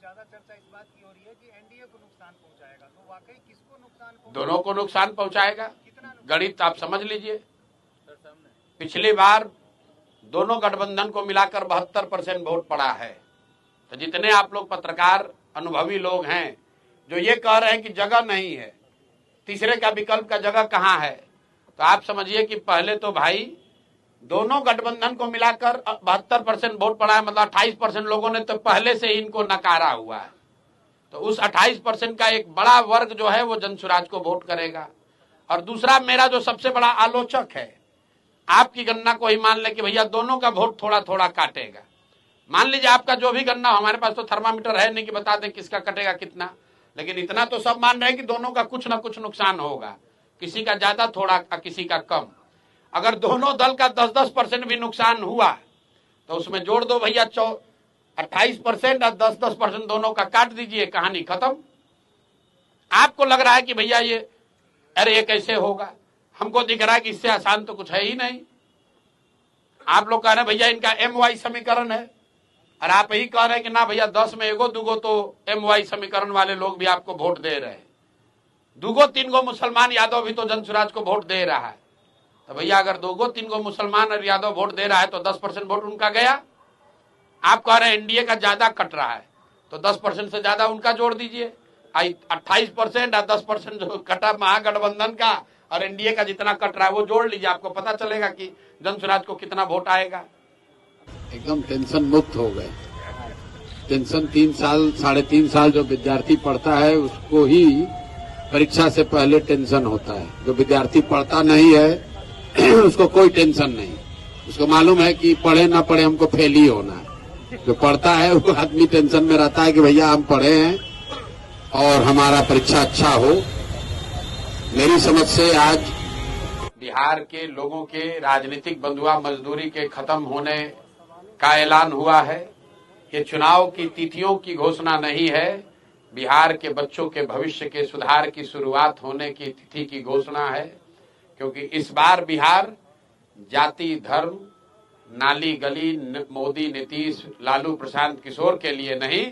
ज्यादा चर्चा इस बात की हो रही है कि एनडीए को नुकसान पहुंचाएगा, तो वाकई किसको नुकसान पहुंचाएगा? दोनों को नुकसान पहुंचाएगा। गणित आप समझ लीजिए, पिछली बार दोनों गठबंधन को मिलाकर 72% वोट पड़ा है। तो जितने आप लोग पत्रकार अनुभवी लोग हैं जो ये कह रहे हैं कि जगह नहीं है, तीसरे का विकल्प का जगह कहां है, तो आप समझिए कि पहले तो भाई दोनों गठबंधन को मिलाकर 72% वोट पड़ा है, मतलब 28% लोगों ने तो पहले से ही इनको नकारा हुआ है। तो उस 28% का एक बड़ा वर्ग जो है वो जनसुराज को वोट करेगा। और दूसरा, मेरा जो सबसे बड़ा आलोचक है, आपकी गणना को ही मान ले कि भैया दोनों का वोट थोड़ा थोड़ा काटेगा। मान लीजिए आपका जो भी गणना, हमारे पास तो थर्मामीटर है नहीं कि बता दें किसका कटेगा कितना, लेकिन इतना तो सब मान रहे हैं कि दोनों का कुछ ना कुछ नुकसान होगा, किसी का ज्यादा थोड़ा किसी का कम। अगर दोनों दल का 10-10% भी नुकसान हुआ तो उसमें जोड़ दो भैया 28% और 10-10% दोनों का काट दीजिए, कहानी खत्म। आपको लग रहा है कि भैया ये अरे ये कैसे होगा, हमको दिख रहा है कि इससे आसान तो कुछ है ही नहीं। आप लोग कह रहे हैं भैया इनका MY समीकरण है, और आप यही कह रहे हैं कि ना भैया 10 में एगो दूगो तो MY समीकरण वाले लोग भी आपको वोट दे रहे हैं, दूगो तीन गो मुसलमान यादव भी तो जनसुराज को वोट दे रहा है। तो भैया अगर दूगो तीन गो मुसलमान और यादव वोट दे रहा है तो 10% वोट उनका गया। आप कह रहे हैं एनडीए का ज्यादा कट रहा है, तो 10% से ज्यादा उनका जोड़ दीजिए। 28% और 10% जो कटा महागठबंधन का और एनडीए का जितना कट रहा है वो जोड़ लीजिए, आपको पता चलेगा कि जनसुराज को कितना वोट आएगा। एकदम टेंशन मुक्त हो गए। टेंशन 3 साल 3.5 साल जो विद्यार्थी पढ़ता है उसको ही परीक्षा से पहले टेंशन होता है। जो विद्यार्थी पढ़ता नहीं है उसको कोई टेंशन नहीं, उसको मालूम है कि पढ़े ना पढ़े हमको फेल ही होना है। जो पढ़ता है वो आदमी टेंशन में रहता है कि भैया हम पढ़े हैं और हमारा परीक्षा अच्छा हो। मेरी समझ से आज बिहार के लोगों के राजनीतिक बंधुआ मजदूरी के खत्म होने का ऐलान हुआ है। ये चुनाव की तिथियों की घोषणा नहीं है, बिहार के बच्चों के भविष्य के सुधार की शुरुआत होने की तिथि की घोषणा है। क्योंकि इस बार बिहार जाति धर्म नाली गली मोदी नीतीश लालू प्रशांत किशोर के लिए नहीं,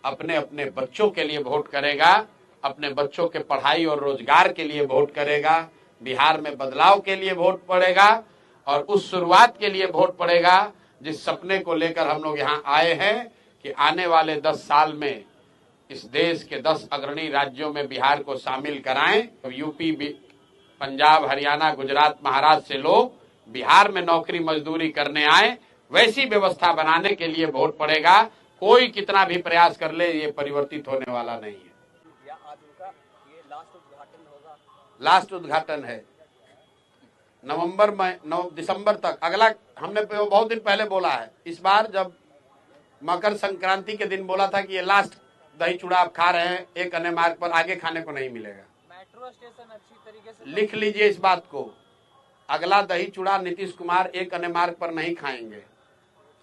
अपने अपने बच्चों के लिए वोट करेगा, अपने बच्चों के पढ़ाई और रोजगार के लिए वोट करेगा, बिहार में बदलाव के लिए वोट पड़ेगा और उस शुरुआत के लिए वोट पड़ेगा जिस सपने को लेकर हम लोग यहाँ आए हैं कि आने वाले 10 साल में इस देश के 10 अग्रणी राज्यों में बिहार को शामिल कराएं। तो यूपी पंजाब हरियाणा गुजरात महाराष्ट्र से लोग बिहार में नौकरी मजदूरी करने आए, वैसी व्यवस्था बनाने के लिए वोट पड़ेगा। कोई कितना भी प्रयास कर ले ये परिवर्तित होने वाला नहीं है। या आज उनका ये लास्ट उद्घाटन होगा? लास्ट उद्घाटन है नवंबर में 9 दिसंबर तक। अगला हमने बहुत दिन पहले बोला है, इस बार जब मकर संक्रांति के दिन बोला था कि ये लास्ट दही चूड़ा आप खा रहे हैं, एक अन्य मार्ग पर आगे खाने को नहीं मिलेगा। मेट्रो स्टेशन अच्छी तरीके से लिख लीजिए इस बात को, अगला दही चूड़ा नीतीश कुमार एक अन्य मार्ग पर नहीं खाएंगे।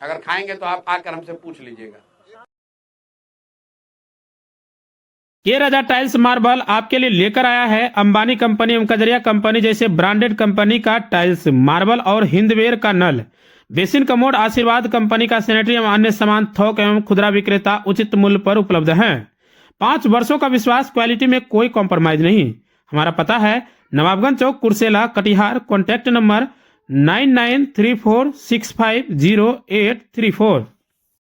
अगर खाएंगे तो आप आकर हमसे पूछ लीजिएगा। के राजा टाइल्स मार्बल आपके लिए लेकर आया है अंबानी कंपनी एवं कजरिया कंपनी जैसे ब्रांडेड कंपनी का टाइल्स मार्बल और हिंदवेयर का नल, बेसिन कमोड, आशीर्वाद कंपनी का सैनिटरी एवं अन्य सामान थोक एवं खुदरा विक्रेता उचित मूल्य पर उपलब्ध हैं। 5 वर्षों का विश्वास, क्वालिटी में कोई कॉम्प्रोमाइज नहीं। हमारा पता है नवाबगंज चौक, कुर्सेला, कटिहार। Contact number 9934650834।